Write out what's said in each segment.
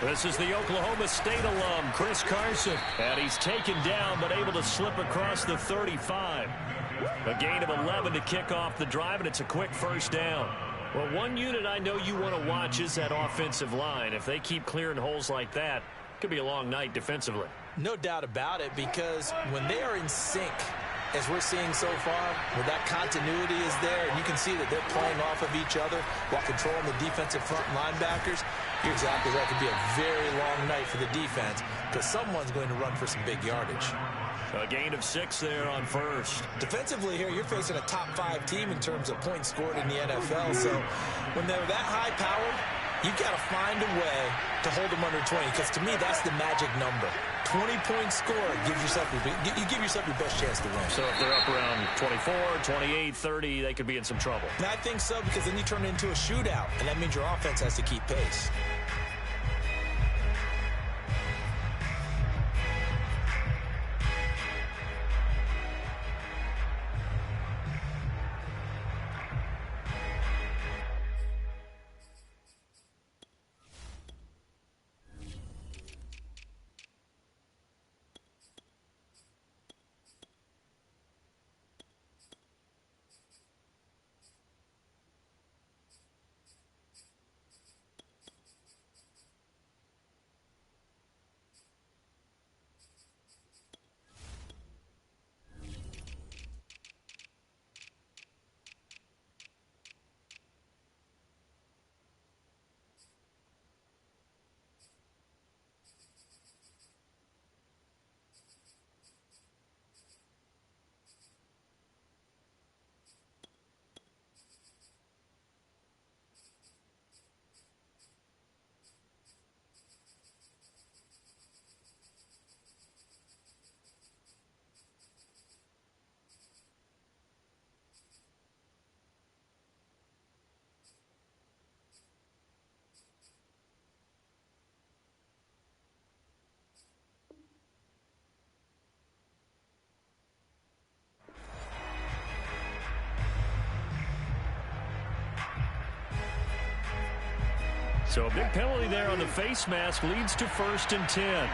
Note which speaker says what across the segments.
Speaker 1: This is the Oklahoma State alum, Chris Carson. And he's taken down, but able to slip across the 35. A gain of 11 to kick off the drive, and it's a quick first down. Well, one unit I know you want to watch is that offensive line. If they keep clearing holes like that, it could be a long night defensively.
Speaker 2: No doubt about it, because when they are in sync, as we're seeing so far, where that continuity is there, and you can see that they're playing off of each other while controlling the defensive front linebackers, you're exactly right. It could be a very long night for the defense because someone's going to run for some big yardage.
Speaker 1: A gain of 6 there on first.
Speaker 2: Defensively here, you're facing a top-5 team in terms of points scored in the NFL, so when they're that high-powered, you've got to find a way to hold them under 20, because to me, that's the magic number. 20-point score gives yourself you give yourself your best chance to win.
Speaker 1: So if they're up around 24, 28, 30, they could be in some trouble.
Speaker 2: And I think so, because then you turn it into a shootout, and that means your offense has to keep pace.
Speaker 1: So a big penalty there on the face mask leads to 1st and 10.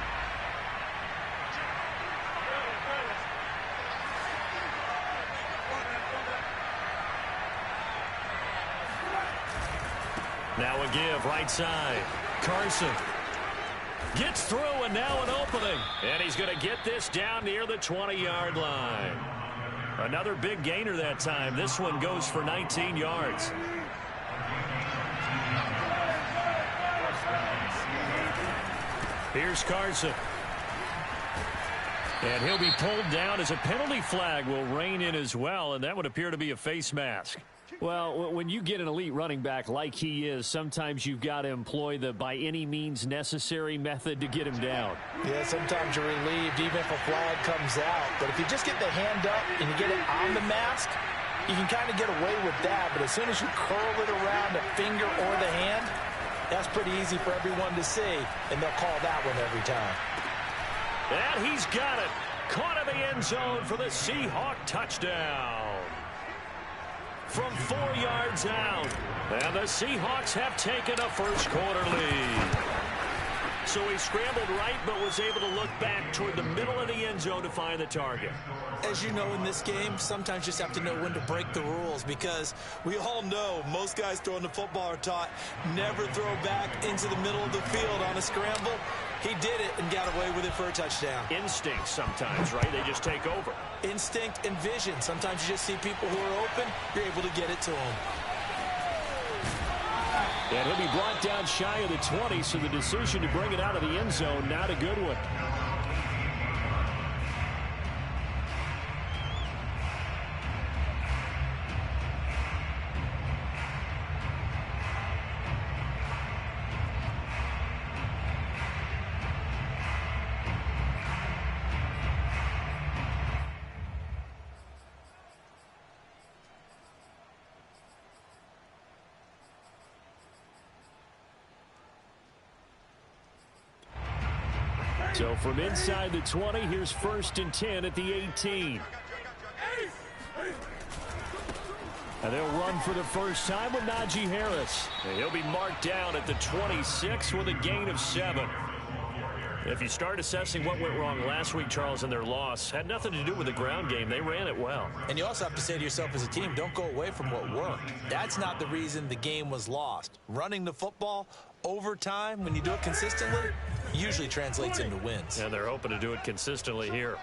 Speaker 1: Now a give right side. Carson gets through, and now an opening. And he's going to get this down near the 20-yard line. Another big gainer that time. This one goes for 19 yards. Here's Carson. And he'll be pulled down as a penalty flag will rein in as well, and that would appear to be a face mask. Well, when you get an elite running back like he is, sometimes you've got to employ the by any means necessary method to get him down.
Speaker 2: Yeah, sometimes you're relieved even if a flag comes out. But if you just get the hand up and you get it on the mask, you can kind of get away with that. But as soon as you curl it around the finger or the hand, that's pretty easy for everyone to see, and they'll call that one every time.
Speaker 1: And he's got it. Caught in the end zone for the Seahawk touchdown. From 4 yards out. And the Seahawks have taken a first-quarter lead. So he scrambled right, but was able to look back toward the middle of the end zone to find the target.
Speaker 2: As you know, in this game, sometimes you just have to know when to break the rules, because we all know most guys throwing the football are taught never throw back into the middle of the field on a scramble. He did it and got away with it for a touchdown.
Speaker 1: Instinct sometimes, right? They just take over.
Speaker 2: Instinct and vision. Sometimes you just see people who are open, you're able to get it to them.
Speaker 1: And he'll be brought down shy of the 20, so the decision to bring it out of the end zone, not a good one. So from inside the 20, here's 1st and 10 at the 18. And they'll run for the first time with Najee Harris. And he'll be marked down at the 26 with a gain of 7. If you start assessing what went wrong last week, Charles, in their loss, had nothing to do with the ground game. They ran it well.
Speaker 2: And you also have to say to yourself as a team, don't go away from what worked. That's not the reason the game was lost. Running the football over time, when you do it consistently, usually translates into wins.
Speaker 1: And they're hoping to do it consistently here.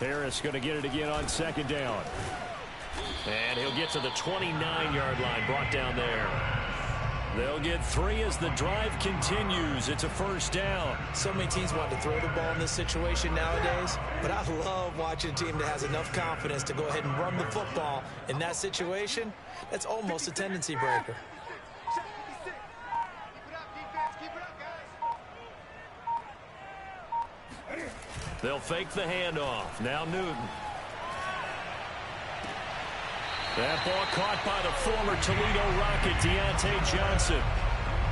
Speaker 1: Harris going to get it again on second down. And he'll get to the 29-yard line, brought down there. They'll get 3 as the drive continues. It's a first down.
Speaker 2: So many teams want to throw the ball in this situation nowadays, but I love watching a team that has enough confidence to go ahead and run the football. In that situation, that's almost a tendency breaker.
Speaker 1: They'll fake the handoff. Now Newton. That ball caught by the former Toledo Rocket, Deontay Johnson.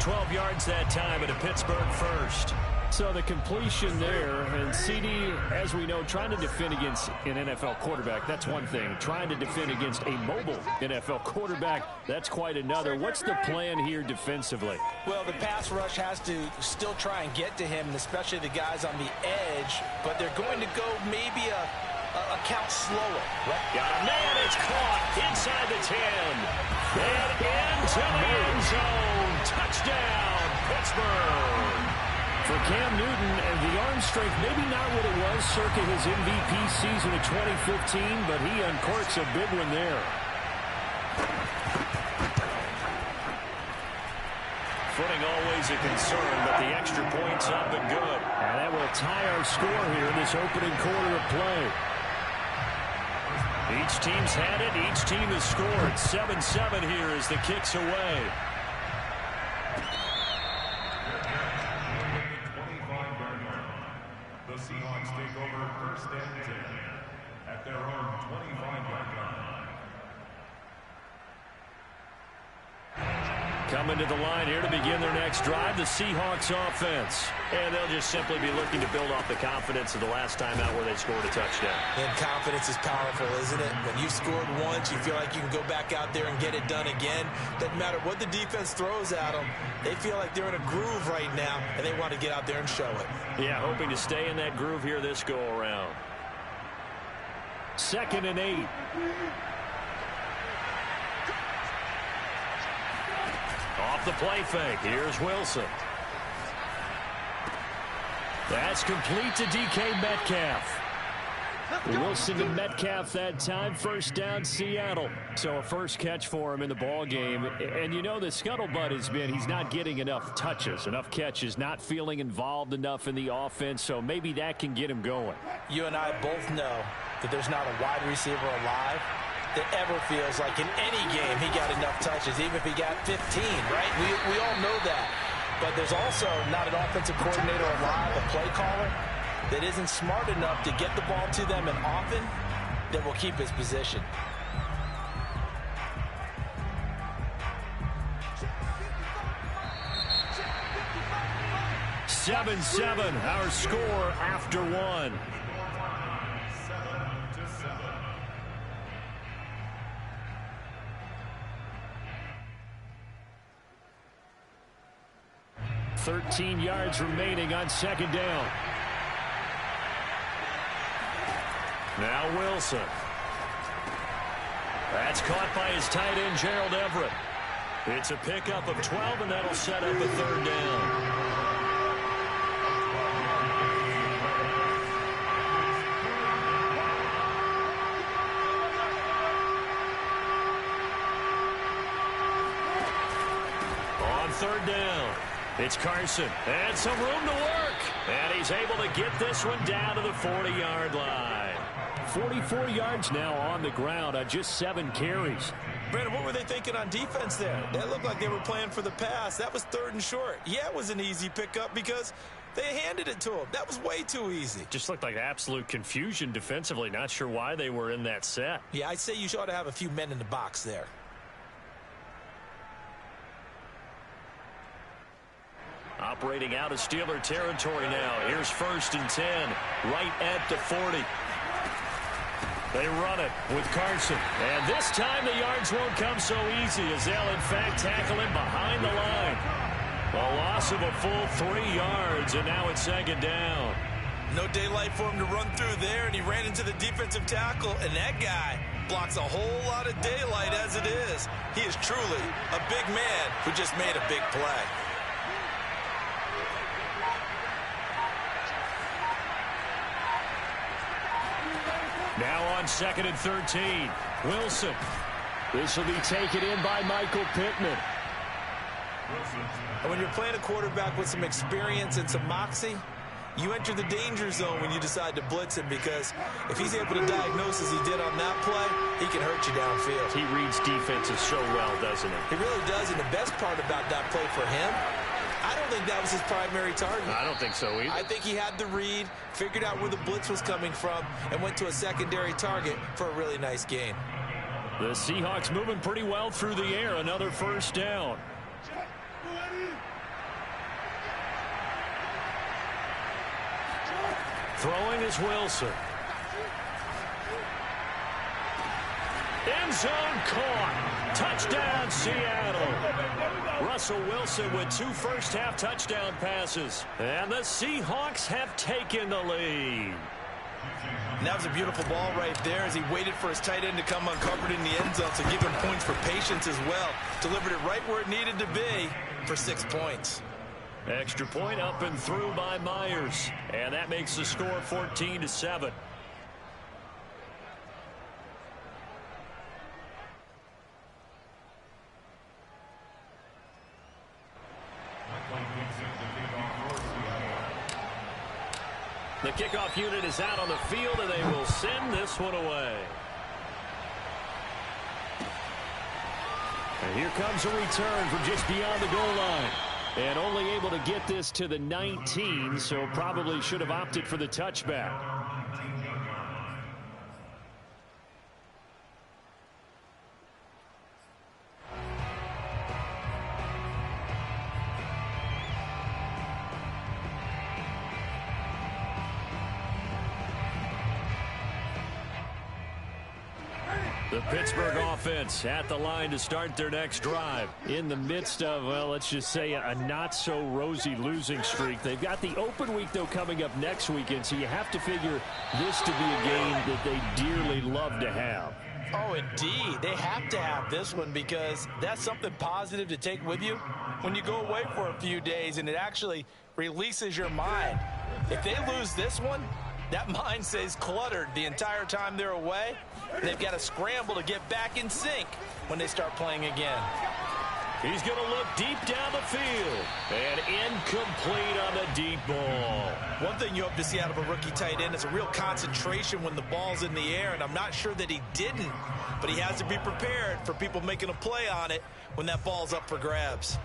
Speaker 1: 12 yards that time at a Pittsburgh first. So the completion there, and CD, as we know, trying to defend against an NFL quarterback, that's one thing. Trying to defend against a mobile NFL quarterback, that's quite another. What's the plan here defensively?
Speaker 2: Well, the pass rush has to still try and get to him, and especially the guys on the edge, but they're going to go maybe a count slower. Right?
Speaker 1: Got a man, it's caught inside the 10. And into the end zone. Touchdown, Pittsburgh. For Cam Newton, and the arm strength, maybe not what it was circa his MVP season of 2015, but he uncorks a big one there. Footing always a concern, but the extra point's up and good. And that will tie our score here in this opening quarter of play. Each team's had it. Each team has scored. 7-7 here as the kick's away.
Speaker 3: The Seahawks take over first and 10 at their own 25-yard line.
Speaker 1: Coming to the line here to begin their next drive, the Seahawks offense. And they'll just simply be looking to build off the confidence of the last time out where they scored a touchdown.
Speaker 2: And confidence is powerful, isn't it? When you've scored once, you feel like you can go back out there and get it done again. Doesn't matter what the defense throws at them. They feel like they're in a groove right now, and they want to get out there and show it.
Speaker 1: Yeah, hoping to stay in that groove here this go-around. 2nd and 8. Off the play fake. Here's Wilson. That's complete to DK Metcalf. Wilson to Metcalf that time. First down, Seattle. So a first catch for him in the ball game. And you know the scuttlebutt has been he's not getting enough touches, enough catches, not feeling involved enough in the offense. So maybe that can get him going.
Speaker 2: You and I both know that there's not a wide receiver alive that ever feels like in any game he got enough touches, even if he got 15, right? We all know that. But there's also not an offensive coordinator alive, a play caller, that isn't smart enough to get the ball to them and often that will keep his position.
Speaker 1: Seven, our score after one. 13 yards remaining on second down. Now Wilson. That's caught by his tight end, Gerald Everett. It's a pickup of 12, and that'll set up a third down. On third down, it's Carson, and some room to work. And he's able to get this one down to the 40-yard line. 44 yards now on the ground on just 7 carries.
Speaker 2: Brandon, what were they thinking on defense there? That looked like they were playing for the pass. That was third and short. Yeah, it was an easy pickup because they handed it to him. That was way too easy.
Speaker 1: Just looked like absolute confusion defensively. Not sure why they were in that set.
Speaker 2: Yeah, I'd say you ought to have a few men in the box there.
Speaker 1: Operating out of Steeler territory now. Here's 1st and 10, right at the 40. They run it with Carson. And this time the yards won't come so easy as they'll, in fact, tackle him behind the line. A loss of a full 3 yards, and now it's second down.
Speaker 2: No daylight for him to run through there, and he ran into the defensive tackle, and that guy blocks a whole lot of daylight as it is. He is truly a big man who just made a big play.
Speaker 1: Now on 2nd and 13. Wilson. This will be taken in by Michael Pittman.
Speaker 2: And when you're playing a quarterback with some experience and some moxie, you enter the danger zone when you decide to blitz him, because if he's able to diagnose as he did on that play, he can hurt you downfield.
Speaker 1: He reads defenses so well, doesn't he?
Speaker 2: He really does, and the best part about that play for him, I don't think that was his primary target.
Speaker 1: I don't think so either.
Speaker 2: I think he had the read, figured out where the blitz was coming from, and went to a secondary target for a really nice gain.
Speaker 1: The Seahawks moving pretty well through the air. Another first down. Throwing is Wilson. End zone caught. Touchdown, Seattle. Russell Wilson with 2 first-half touchdown passes. And the Seahawks have taken the lead.
Speaker 2: And that was a beautiful ball right there as he waited for his tight end to come uncovered in the end zone, so give him points for patience as well. Delivered it right where it needed to be for 6 points.
Speaker 1: Extra point up and through by Myers. And that makes the score 14-7. The kickoff unit is out on the field, and they will send this one away. And here comes a return from just beyond the goal line. And only able to get this to the 19, so probably should have opted for the touchback. The Pittsburgh offense at the line to start their next drive. In the midst of, well, let's just say a not-so-rosy losing streak. They've got the open week, though, coming up next weekend, so you have to figure this to be a game that they dearly love to have.
Speaker 2: Oh, indeed. They have to have this one, because that's something positive to take with you when you go away for a few days, and it actually releases your mind. If they lose this one, that mind stays cluttered the entire time they're away. They've got to scramble to get back in sync when they start playing again.
Speaker 1: He's going to look deep down the field. And incomplete on the deep ball.
Speaker 2: One thing you hope to see out of a rookie tight end is a real concentration when the ball's in the air, and I'm not sure that he didn't, but he has to be prepared for people making a play on it when that ball's up for grabs.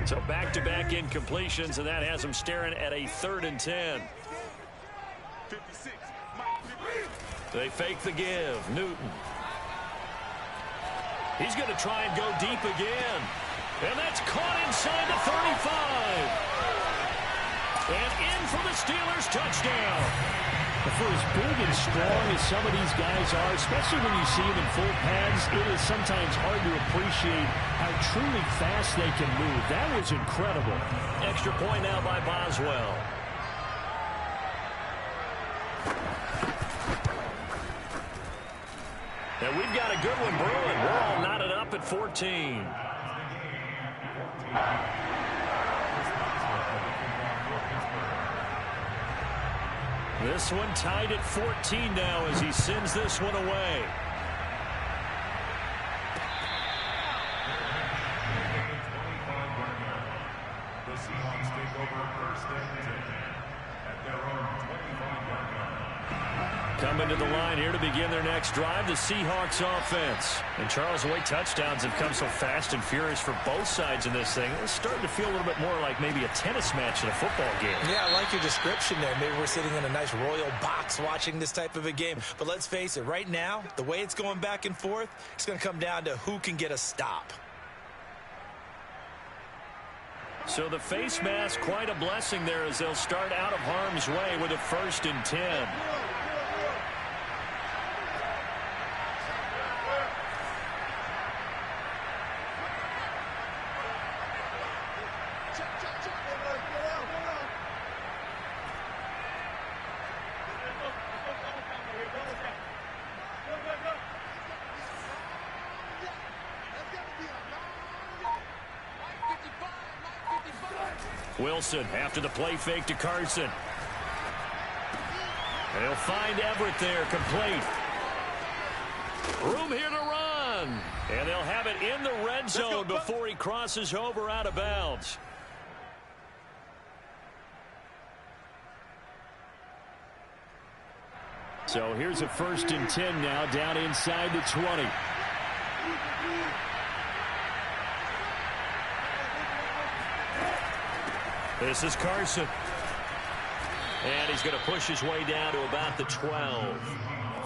Speaker 1: So back-to-back incompletions, and that has them staring at a 3rd and 10. They fake the give. Newton. He's going to try and go deep again. And that's caught inside the 35. And in for the Steelers touchdown. For as big and strong as some of these guys are, especially when you see them in full pads, it is sometimes hard to appreciate how truly fast they can move. That was incredible. Extra point now by Boswell. And we've got a good one brewing. We're all knotted up at 14. This one tied at 14 now as he sends this one away.
Speaker 3: The Seahawks take over 1st and 10 at their own 25-yard line.
Speaker 1: Coming to the line here to begin their next drive, the Seahawks offense. And Charles, the way touchdowns have come so fast and furious for both sides in this thing, it's starting to feel a little bit more like maybe a tennis match in a football game.
Speaker 2: Yeah, I like your description there. Maybe we're sitting in a nice royal box watching this type of a game. But let's face it, right now, the way it's going back and forth, it's going to come down to who can get a stop.
Speaker 1: So the face mask, quite a blessing there as they'll start out of harm's way with a 1st and 10. Wilson after the play fake to Carson. They'll find Everett there, complete. Room here to run. And they'll have it in the red zone before he crosses over out of bounds. So here's a 1st and 10 now down inside the 20. This is Carson. And he's going to push his way down to about the 12.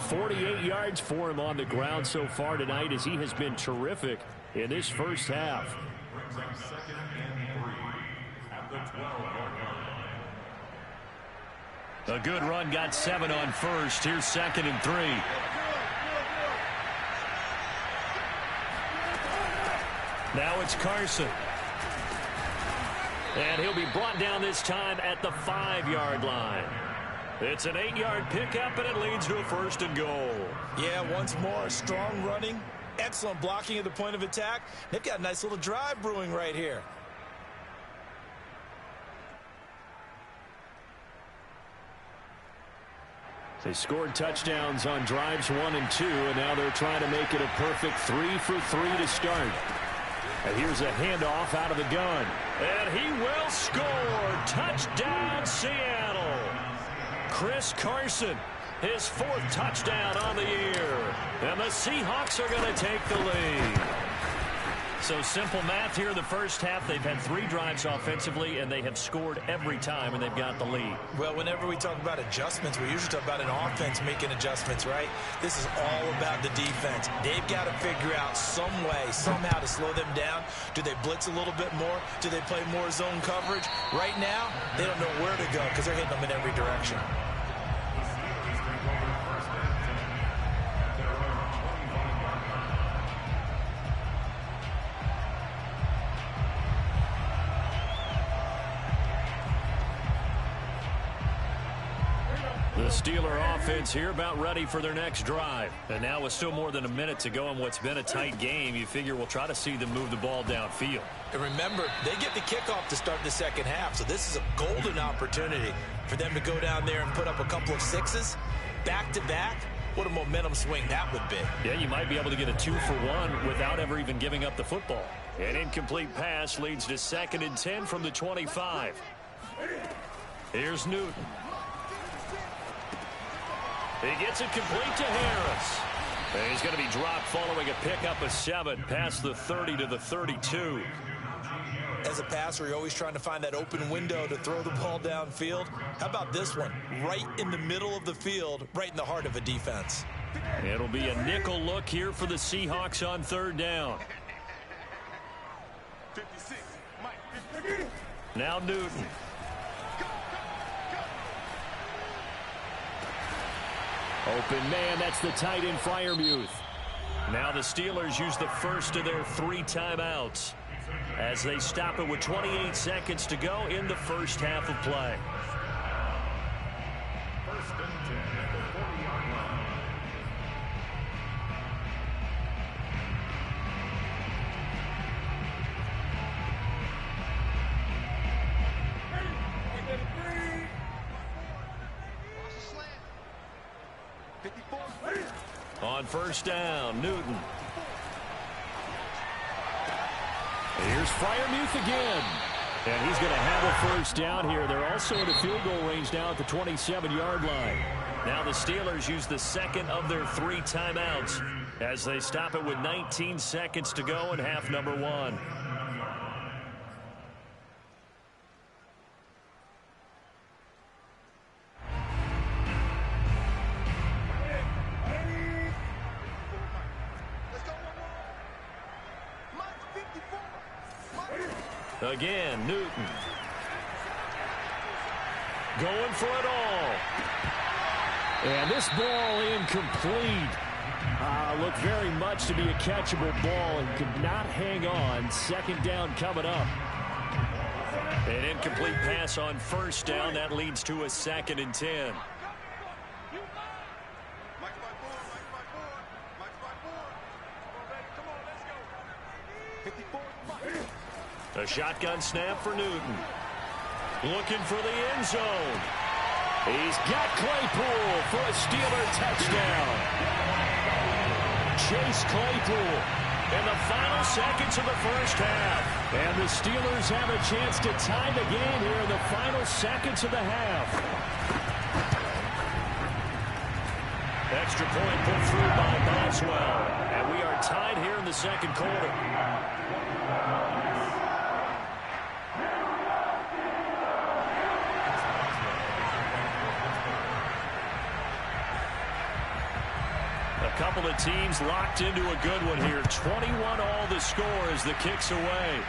Speaker 1: 48 yards for him on the ground so far tonight as he has been terrific in this first half.
Speaker 3: Brings up 2nd and 3 at the 12-yard line.
Speaker 1: A good run, got 7 on first. Here's 2nd and 3. Now it's Carson. And he'll be brought down this time at the 5-yard line. It's an 8-yard pickup, and it leads to a 1st and goal.
Speaker 2: Yeah, once more, strong running, excellent blocking at the point of attack. They've got a nice little drive brewing right here.
Speaker 1: They scored touchdowns on drives 1 and 2, and now they're trying to make it a perfect 3 for 3 to start. And here's a handoff out of the gun. And he will score. Touchdown, Seattle. Chris Carson, his 4th touchdown on the year. And the Seahawks are going to take the lead. So simple math here in the first half. They've had 3 drives offensively, and they have scored every time, and they've got the lead.
Speaker 2: Well, whenever we talk about adjustments, we usually talk about an offense making adjustments, right? This is all about the defense. They've got to figure out some way, somehow to slow them down. Do they blitz a little bit more? Do they play more zone coverage? Right now, they don't know where to go because they're hitting them in every direction.
Speaker 1: The Steeler offense here about ready for their next drive. And now with still more than a minute to go in what's been a tight game, you figure we'll try to see them move the ball downfield.
Speaker 2: And remember, they get the kickoff to start the second half, so this is a golden opportunity for them to go down there and put up a couple of 6s back-to-back. What a momentum swing that would be.
Speaker 1: Yeah, you might be able to get a 2 for 1 without ever even giving up the football. An incomplete pass leads to 2nd and 10 from the 25. Here's Newton. He gets it complete to Harris. And he's going to be dropped following a pickup of 7 past the 30 to the 32.
Speaker 2: As a passer, you're always trying to find that open window to throw the ball downfield. How about this one? Right in the middle of the field, right in the heart of a defense.
Speaker 1: It'll be a nickel look here for the Seahawks on 3rd down. Now Newton. Open man, that's the tight end Freiermuth. Now the Steelers use the first of their 3 timeouts as they stop it with 28 seconds to go in the first half of play.
Speaker 3: 1st and 10 at the 40-yard line.
Speaker 1: On 1st down, Newton. Here's Freiermuth again. And he's going to have a first down here. They're also in the field goal range now at the 27-yard line. Now the Steelers use the second of their 3 timeouts as they stop it with 19 seconds to go in half number 1. Again, Newton. Going for it all. And this ball incomplete. Looked very much to be a catchable ball and could not hang on. Second down coming up. An incomplete pass on first down. That leads to a 2nd and 10. A shotgun snap for Newton. Looking for the end zone. He's got Claypool for a Steeler touchdown. Chase Claypool in the final seconds of the first half. And the Steelers have a chance to tie the game here in the final seconds of the half. Extra point put through by Boswell. And we are tied here in the second quarter. A couple of teams locked into a good one here. 21 all the score as the kick's away.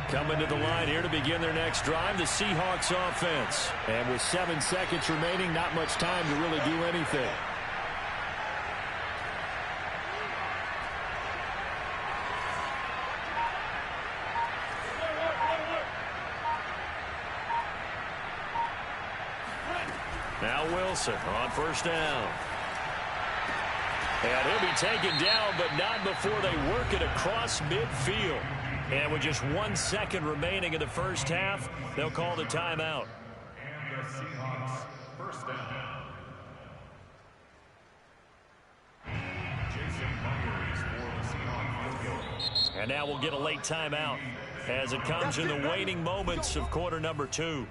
Speaker 1: Coming to the line here to begin their next drive, the Seahawks offense. And with 7 seconds remaining, not much time to really do anything. Now Wilson on first down. And he'll be taken down, but not before they work it across midfield. And with just 1 second remaining in the first half, they'll call the timeout.
Speaker 3: And the Seahawks first down. Jason Myers for the Seahawks field goal.
Speaker 1: And now we'll get a late timeout as it comes in the waning moments of quarter number 2.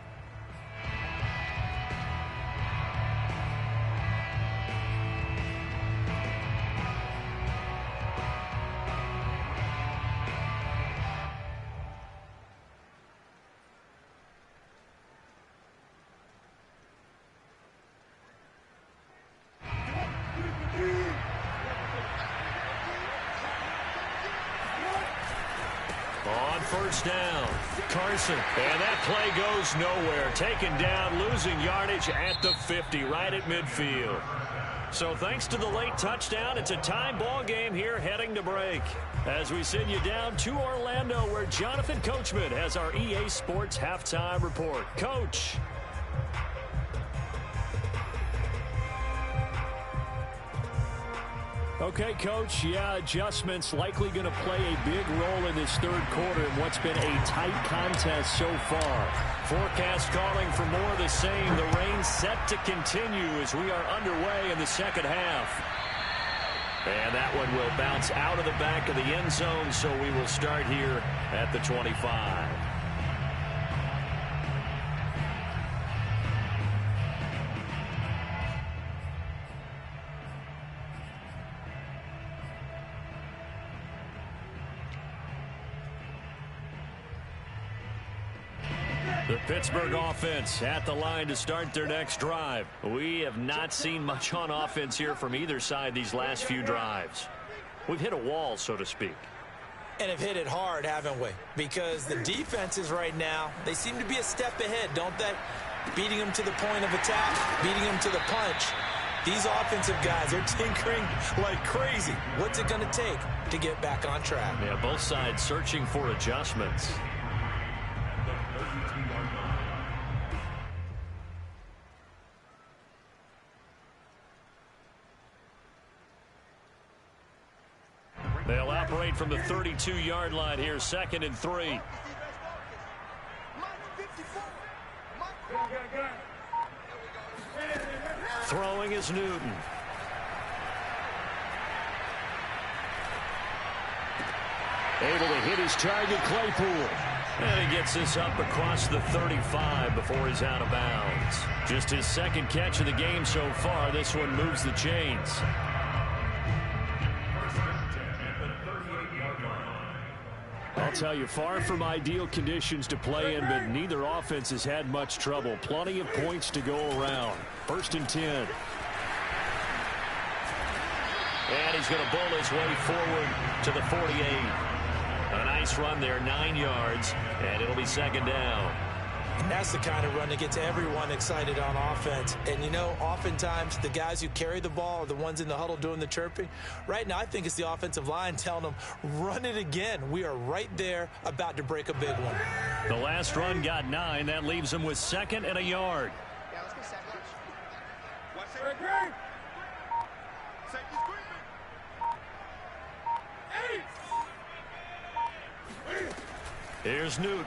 Speaker 1: First down, Carson. And that play goes nowhere. Taken down, losing yardage at the 50, right at midfield. So thanks to the late touchdown, it's a tie ball game here heading to break. As we send you down to Orlando, where Jonathan Coachman has our EA Sports halftime report. Coach. Okay, Coach, yeah, adjustments likely going to play a big role in this third quarter in what's been a tight contest so far. Forecast calling for more of the same. The rain set to continue as we are underway in the second half. And that one will bounce out of the back of the end zone, so we will start here at the 25. The Pittsburgh offense at the line to start their next drive. We have not seen much on offense here from either side these last few drives. We've hit a wall, so to speak.
Speaker 2: And have hit it hard, haven't we? Because the defenses right now, they seem to be a step ahead, don't they? Beating them to the point of attack, beating them to the punch. These offensive guys are tinkering like crazy. What's it going to take to get back on track?
Speaker 1: Yeah, both sides searching for adjustments. They'll operate from the 32-yard line here, 2nd and 3. Throwing is Newton. Able to hit his target, Claypool. And he gets this up across the 35 before he's out of bounds. Just his 2nd catch of the game so far. This one moves the chains. I'll tell you, far from ideal conditions to play in, but neither offense has had much trouble. Plenty of points to go around. 1st and 10. And he's going to bowl his way forward to the 48. A nice run there, 9 yards, and it'll be 2nd down.
Speaker 2: And that's the kind of run that gets everyone excited on offense. And, you know, oftentimes the guys who carry the ball are the ones in the huddle doing the chirping. Right now, I think it's the offensive line telling them, run it again. We are right there about to break a big one.
Speaker 1: The last run got 9. That leaves him with 2nd and a yard.
Speaker 4: Yeah, let's get second.
Speaker 5: Watch it. Great. Safety screen.
Speaker 1: Here's Newton.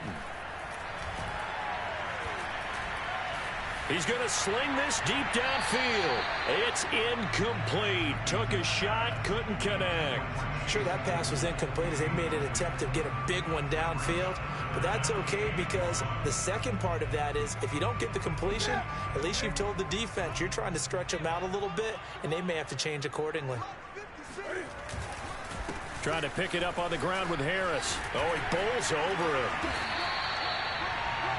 Speaker 1: He's going to sling this deep downfield. It's incomplete. Took a shot, couldn't connect.
Speaker 2: Sure, that pass was incomplete as they made an attempt to get a big one downfield. But that's okay because the second part of that is if you don't get the completion, at least you've told the defense you're trying to stretch them out a little bit, and they may have to change accordingly.
Speaker 1: Trying to pick it up on the ground with Harris. Oh, he bowls over him.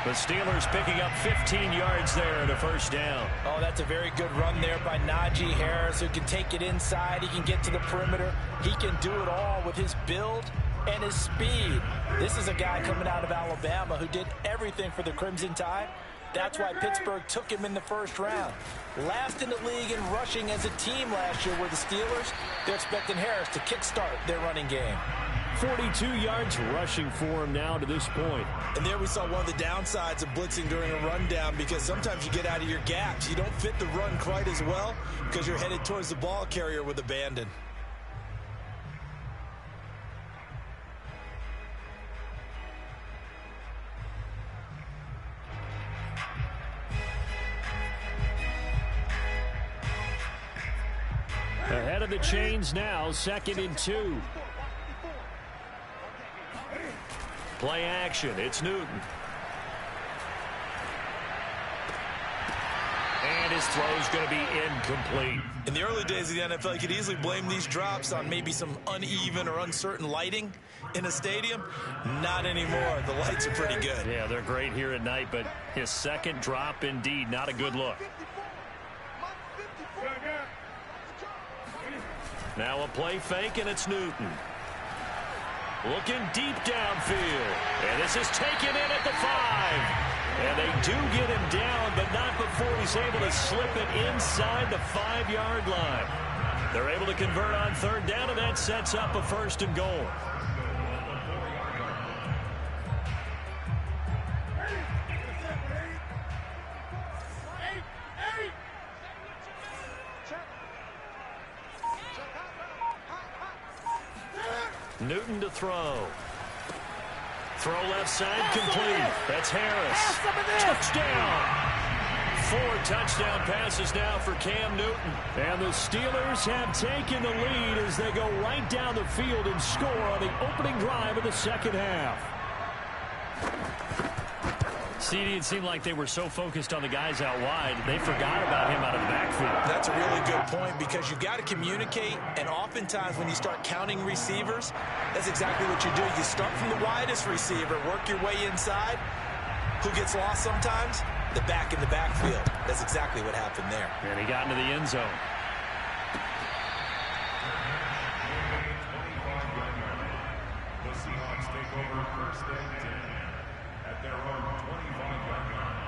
Speaker 1: The Steelers picking up 15 yards there and a 1st down.
Speaker 2: Oh, that's a very good run there by Najee Harris, who can take it inside. He can get to the perimeter. He can do it all with his build and his speed. This is a guy coming out of Alabama who did everything for the Crimson Tide. That's why Pittsburgh took him in the 1st round. Last in the league in rushing as a team last year were the Steelers. They're expecting Harris to kickstart their running game.
Speaker 1: 42 yards rushing for him now to this point.
Speaker 2: And there we saw one of the downsides of blitzing during a rundown because sometimes you get out of your gaps. You don't fit the run quite as well because you're headed towards the ball carrier with abandon.
Speaker 1: Ahead of the chains now, 2nd and 2. Play action, it's Newton. And his throw's going to be incomplete.
Speaker 2: In the early days of the NFL, you could easily blame these drops on maybe some uneven or uncertain lighting in a stadium. Not anymore. The lights are pretty good.
Speaker 1: Yeah, they're great here at night, but his 2nd drop, indeed, not a good look. Now a play fake, and it's Newton. Looking deep downfield. And this is taken in at the 5. And they do get him down, but not before he's able to slip it inside the 5-yard line. They're able to convert on 3rd down, and that sets up a 1st and goal. Newton to throw. Throw left side complete. That's Harris. Touchdown. 4 touchdown passes now for Cam Newton. And the Steelers have taken the lead as they go right down the field and score on the opening drive of the 2nd half. CD, it seemed like they were so focused on the guys out wide, they forgot about him out of the backfield.
Speaker 2: That's a really good point because you've got to communicate, and oftentimes when you start counting receivers, that's exactly what you do. You start from the widest receiver, work your way inside. Who gets lost sometimes? The back in the backfield. That's exactly what happened there.
Speaker 1: And he got into the end zone.
Speaker 3: The Seahawks take over 1st and 10 at their own 25-yard line.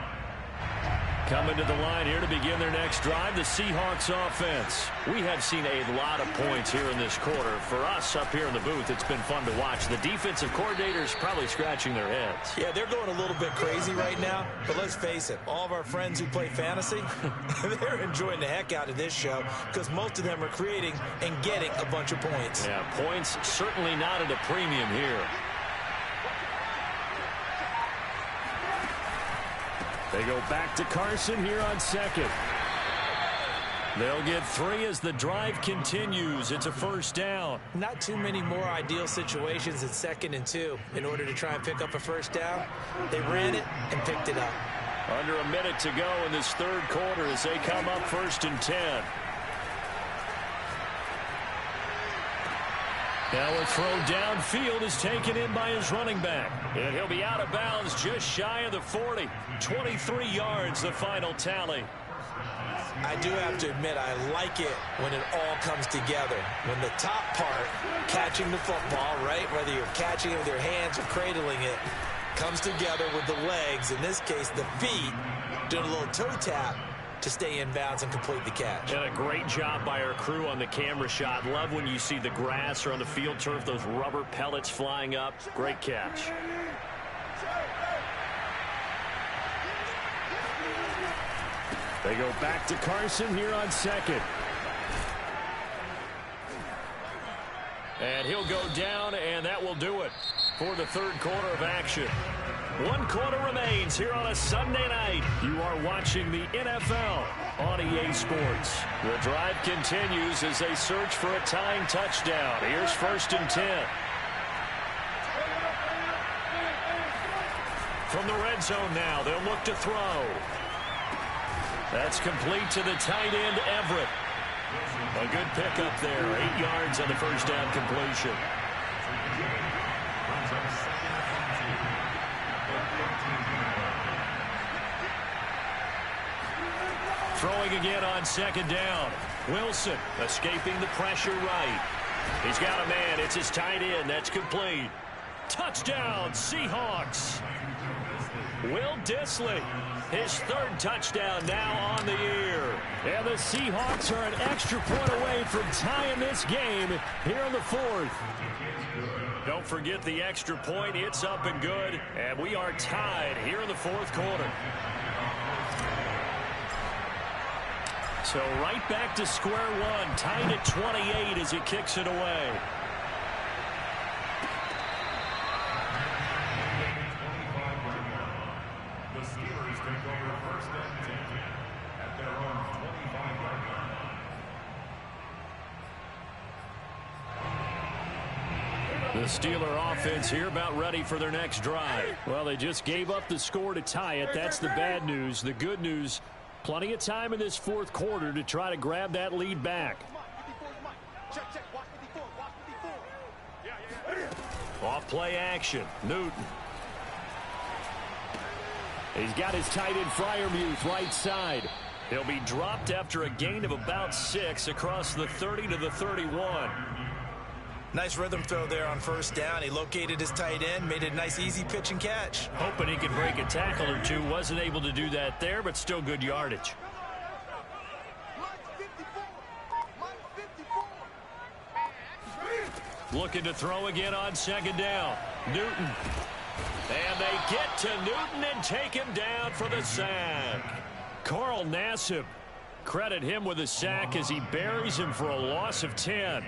Speaker 1: Coming to the line here to begin their next drive, the Seahawks offense. We have seen a lot of points here in this quarter. For us up here in the booth, it's been fun to watch. The defensive coordinators probably scratching their heads.
Speaker 2: Yeah, they're going a little bit crazy right now. But let's face it, all of our friends who play fantasy, they're enjoying the heck out of this show because most of them are creating and getting a bunch of points.
Speaker 1: Yeah, points certainly not at a premium here. They go back to Carson here on second. They'll get 3 as the drive continues. It's a first down.
Speaker 2: Not too many more ideal situations at 2nd and 2 in order to try and pick up a first down. They ran it and picked it up.
Speaker 1: Under a minute to go in this third quarter as they come up 1st and 10. Now a throw downfield is taken in by his running back. And he'll be out of bounds just shy of the 40. 23 yards, the final tally.
Speaker 2: I do have to admit, I like it when it all comes together. When the top part, catching the football, right, whether you're catching it with your hands or cradling it, comes together with the legs, in this case the feet, doing a little toe tap to stay in bounds and complete the catch.
Speaker 1: And a great job by our crew on the camera shot. Love when you see the grass or on the field turf, those rubber pellets flying up. Great catch. They go back to Carson here on second. And he'll go down, and that will do it for the third quarter of action. 1 quarter remains here on a Sunday night. You are watching the NFL on EA Sports. The drive continues as they search for a tying touchdown. Here's 1st and 10. From the red zone now, they'll look to throw. That's complete to the tight end, Everett. A good pickup there. 8 yards on the first down completion. Throwing again on 2nd down. Wilson escaping the pressure right. He's got a man. It's his tight end. That's complete. Touchdown, Seahawks. Will Dissly, his 3rd touchdown now on the year. And the Seahawks are an extra point away from tying this game here in the 4th. Don't forget the extra point. It's up and good. And we are tied here in the 4th quarter. So right back to square one. Tied at 28 as he kicks it away.
Speaker 3: The Steelers take over 1st and 10 at their own 25-yard line.
Speaker 1: The Steeler offense here about ready for their next drive. Well, they just gave up the score to tie it. That's the bad news. The good news, plenty of time in this 4th quarter to try to grab that lead back. Off play action. Newton. He's got his tight end Freiermuth right side. He'll be dropped after a gain of about 6 across the 30 to the 31.
Speaker 2: Nice rhythm throw there on 1st down. He located his tight end, made it a nice easy pitch and catch.
Speaker 1: Hoping he could break a tackle or two. Wasn't able to do that there, but still good yardage. Looking to throw again on 2nd down. Newton. And they get to Newton and take him down for the sack. Carl Nassib. Credit him with a sack as he buries him for a loss of 10.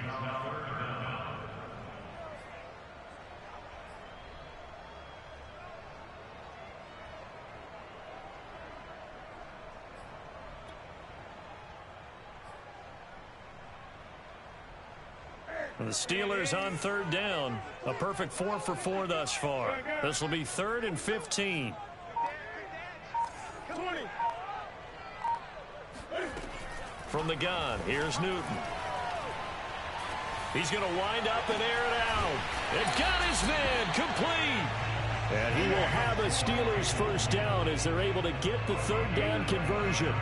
Speaker 1: The Steelers on 3rd down. A perfect 4 for 4 thus far. This will be 3rd and 15. From the gun, here's Newton. He's going to wind up and air it out. And got his man complete. And he will have a Steelers 1st down as they're able to get the 3rd down conversion.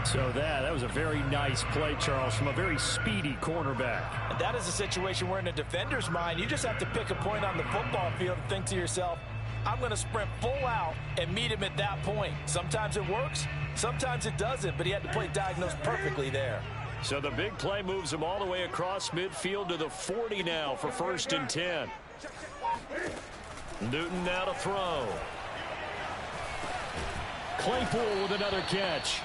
Speaker 1: So that was a very nice play, Charles, from a very speedy cornerback.
Speaker 2: And that is a situation where in a defender's mind, you just have to pick a point on the football field and think to yourself, I'm going to sprint full out and meet him at that point. Sometimes it works, sometimes it doesn't, but he had to play diagnosed perfectly there.
Speaker 1: So the big play moves him all the way across midfield to the 40 now for 1st and 10. Newton now to throw. Claypool with another catch.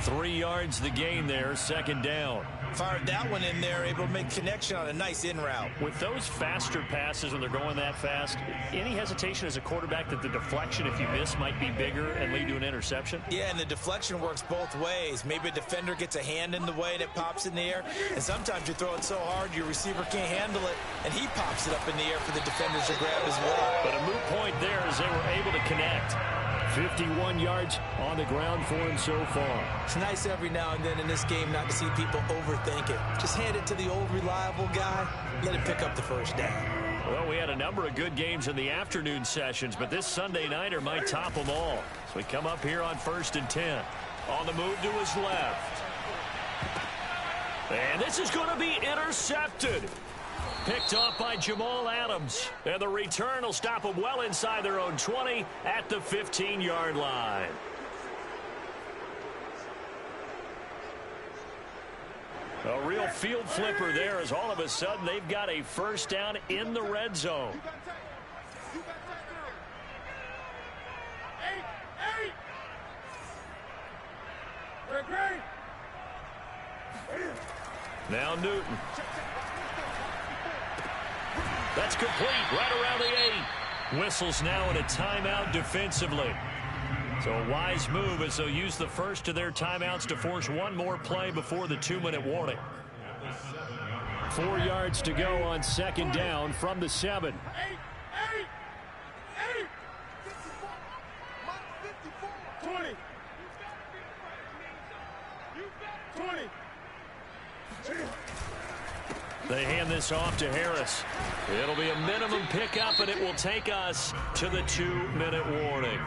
Speaker 1: 3 yards the gain there, 2nd down.
Speaker 2: Fired that one in there, able to make connection on a nice in route.
Speaker 1: With those faster passes when they're going that fast, any hesitation as a quarterback that the deflection, if you miss, might be bigger and lead to an interception?
Speaker 2: Yeah, and the deflection works both ways. Maybe a defender gets a hand in the way and it pops in the air, and sometimes you throw it so hard your receiver can't handle it, and he pops it up in the air for the defenders to grab as well.
Speaker 1: But a moot point there as they were able to connect. 51 yards on the ground for him so far.
Speaker 2: It's nice every now and then in this game not to see people overthink it. Just hand it to the old reliable guy, let him pick up the 1st down.
Speaker 1: Well, we had a number of good games in the afternoon sessions, but this Sunday nighter might top them all. So we come up here on 1st and 10. On the move to his left. And this is going to be intercepted. Picked off by Jamal Adams. And the return will stop them well inside their own 20 at the 15-yard line. A real field flipper there as all of a sudden they've got a 1st down in the red zone. Now Newton. That's complete right around the 8. Whistles now in a timeout defensively. So a wise move as they'll use the first of their timeouts to force one more play before the 2-minute warning. 4 yards to go on 2nd down from the 7.
Speaker 5: 20.
Speaker 1: They hand this off to Harris. It'll be a minimum pickup, and it will take us to the 2-minute warning.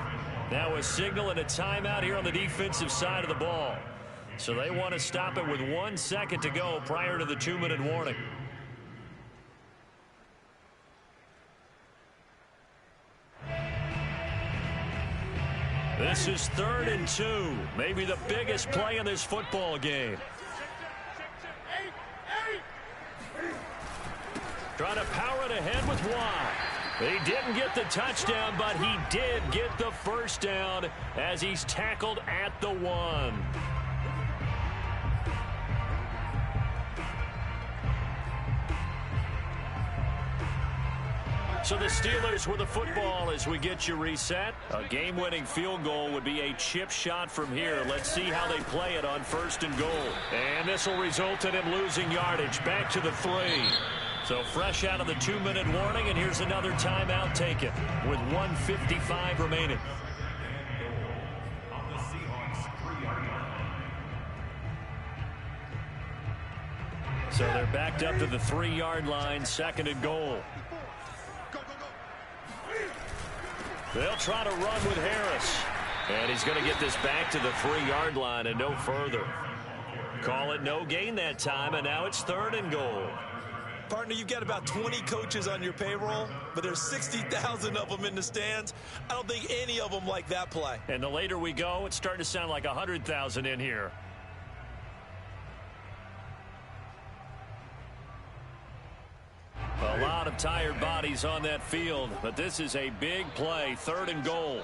Speaker 1: Now a signal and a timeout here on the defensive side of the ball. So they want to stop it with 1 second to go prior to the 2-minute warning. This is 3rd and 2. Maybe the biggest play in this football game. Trying to power it ahead with Watt. He didn't get the touchdown, but he did get the 1st down as he's tackled at the 1. So the Steelers with the football as we get you reset. A game-winning field goal would be a chip shot from here. Let's see how they play it on 1st and goal. And this will result in him losing yardage back to the 3. So fresh out of the 2-minute warning, and here's another timeout taken with 1:55 remaining.
Speaker 3: On the Seahawks 3-yard line.
Speaker 1: So they're backed up to the 3-yard line, 2nd and goal. They'll try to run with Harris. And he's going to get this back to the 3-yard line and no further. Call it no gain that time, and now it's 3rd and goal.
Speaker 2: Partner, you've got about 20 coaches on your payroll, but there's 60,000 of them in the stands. I don't think any of them like that play.
Speaker 1: And the later we go, it's starting to sound like 100,000 in here. A lot of tired bodies on that field, but this is a big play, 3rd and goal.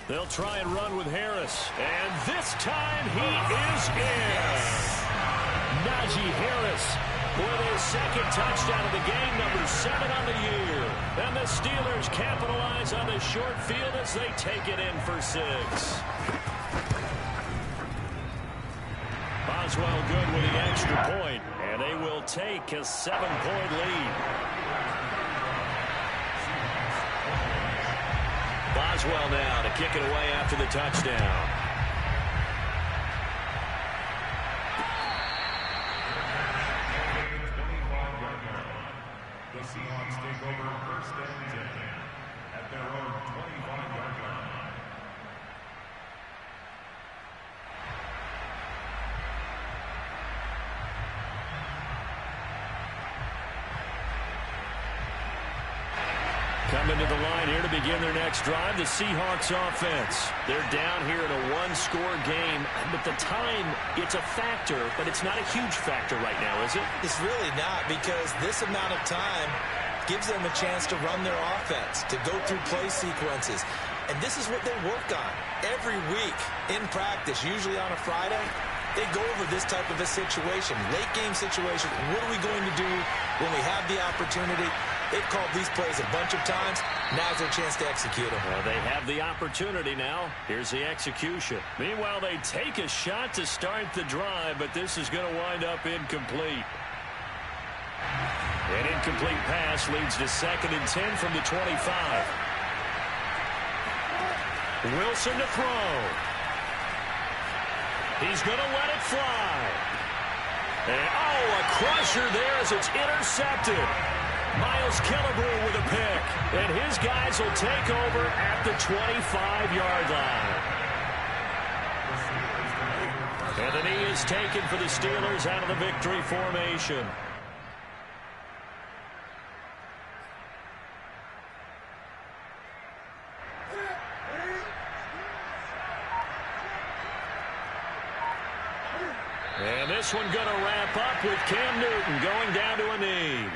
Speaker 1: They'll try and run with Harris. And this time he is in. Najee Harris with his 2nd touchdown of the game, number 7 on the year. And the Steelers capitalize on the short field as they take it in for 6. Boswell good with the extra point, and they will take a 7-point lead. Boswell now to kick it away after the touchdown.
Speaker 3: The Seahawks take over 1st and 10 at their own 25-yard line.
Speaker 1: Coming to the line here to begin their next drive, the Seahawks offense. They're down here in a one-score game, but the time, it's a factor, but it's not a huge factor right now, is it?
Speaker 2: It's really not, because this amount of time gives them a chance to run their offense, to go through play sequences. And this is what they work on every week in practice, usually on a Friday. They go over this type of a situation, late-game situation. What are we going to do when we have the opportunity? They've called these plays a bunch of times. Now's their chance to execute them.
Speaker 1: Well, they have the opportunity now. Here's the execution. Meanwhile, they take a shot to start the drive, but this is going to wind up incomplete. An incomplete pass leads to 2nd and 10 from the 25. Wilson to throw. He's going to let it fly. And, a crusher there as it's intercepted. Miles Killebrew with a pick. And his guys will take over at the 25-yard line. And the knee is taken for the Steelers out of the victory formation. And this one going to wrap up with Cam Newton going down to a knee.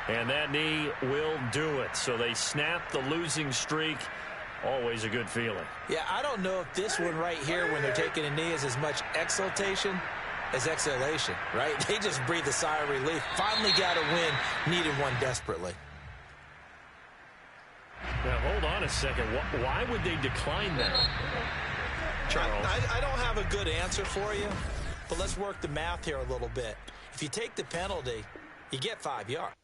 Speaker 1: And that knee will do it. So they snap the losing streak. Always a good feeling.
Speaker 2: Yeah, I don't know if this one right here, when they're taking a knee, is as much exultation as exhalation, right? They just breathe a sigh of relief. Finally got a win, needed one desperately.
Speaker 1: Now, hold on a second. Why would they decline that, Charles?
Speaker 2: I don't have a good answer for you, but let's work the math here a little bit. If you take the penalty, you get 5 yards.